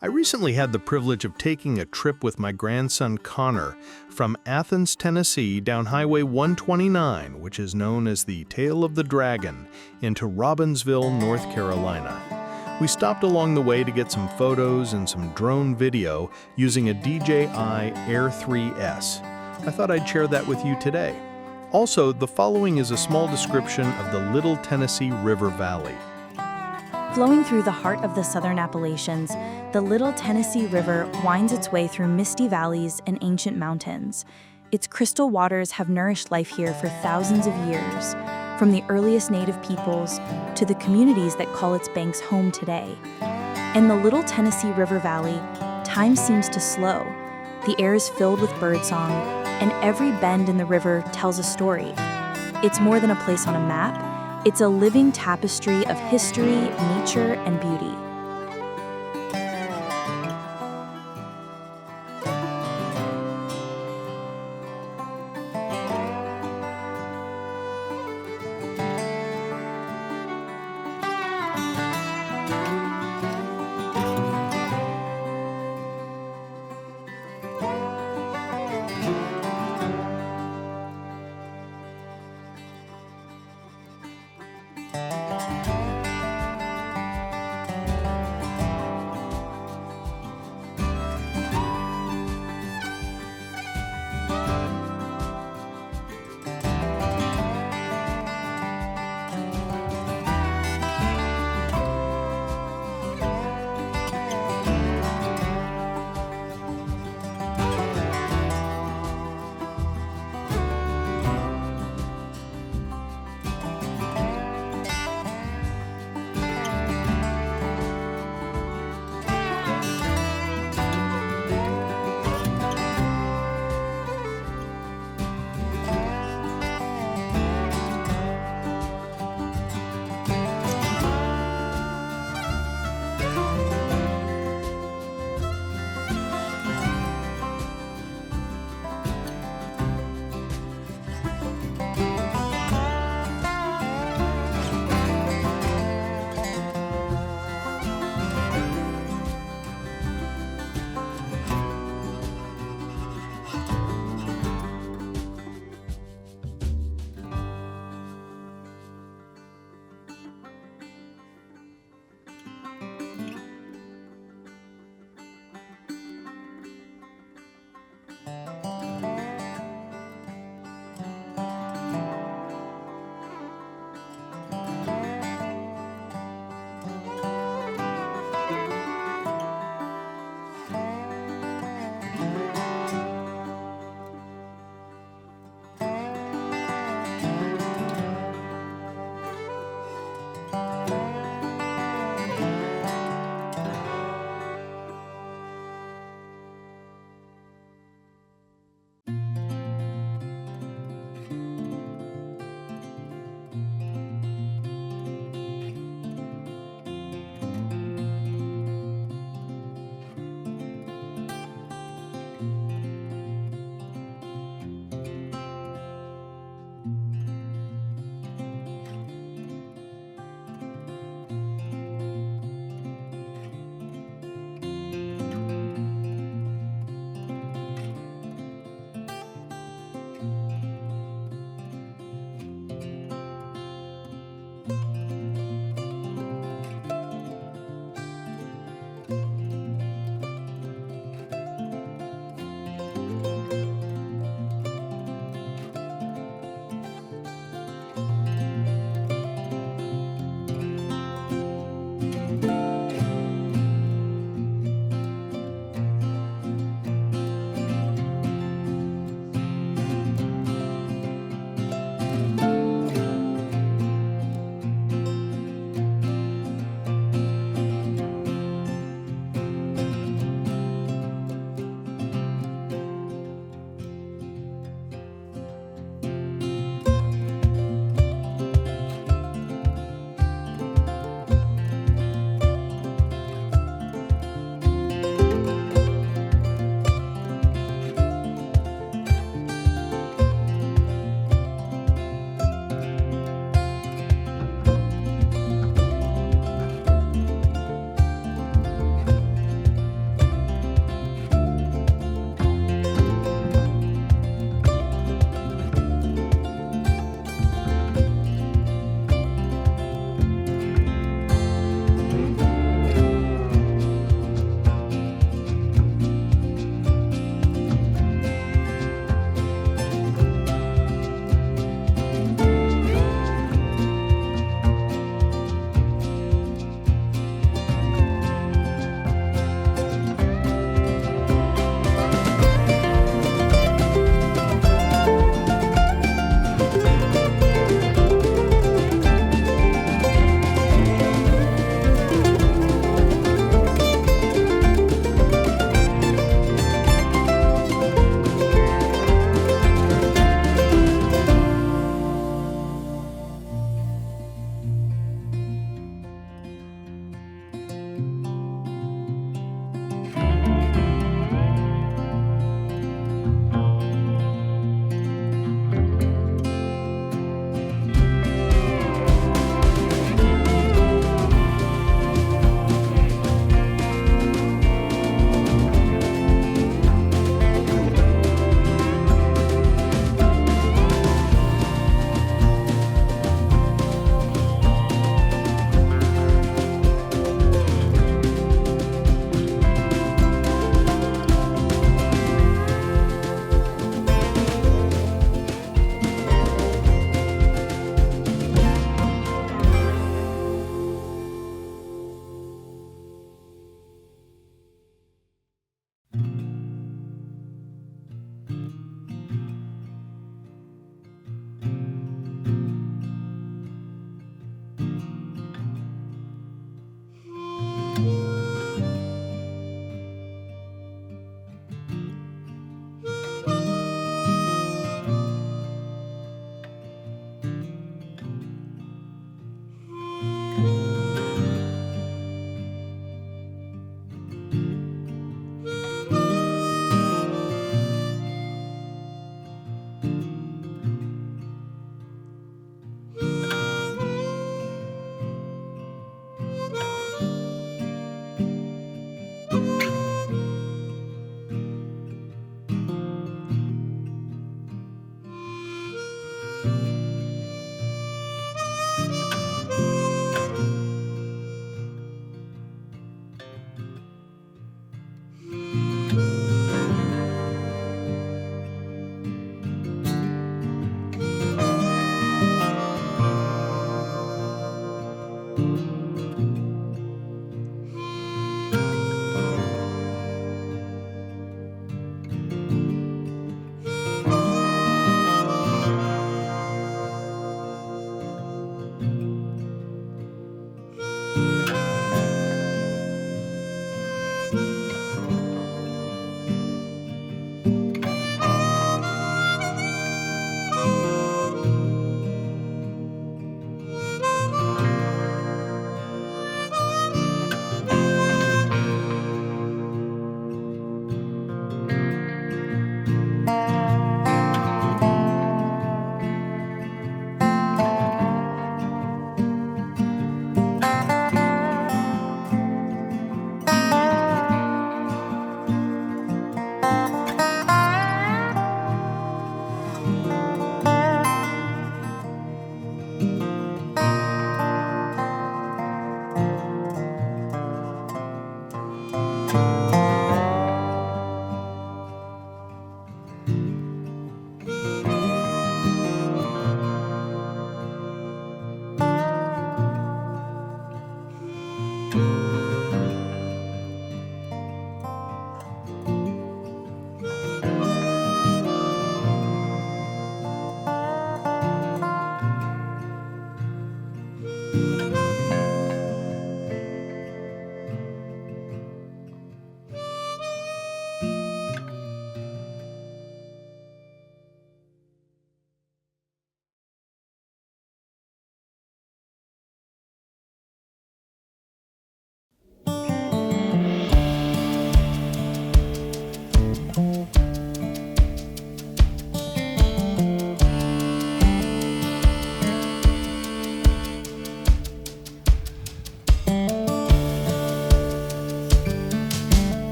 I recently had the privilege of taking a trip with my grandson Connor from Athens, Tennessee, down Highway 129, which is known as the Tail of the Dragon, into Robbinsville, North Carolina. We stopped along the way to get some photos and some drone video using a DJI Air 3S. I thought I'd share that with you today. Also, the following is a small description of the Little Tennessee River Valley. Flowing through the heart of the southern Appalachians, the Little Tennessee River winds its way through misty valleys and ancient mountains. Its crystal waters have nourished life here for thousands of years, from the earliest native peoples to the communities that call its banks home today. In the Little Tennessee River Valley, time seems to slow. The air is filled with birdsong, and every bend in the river tells a story. It's more than a place on a map. It's a living tapestry of history, nature, and beauty.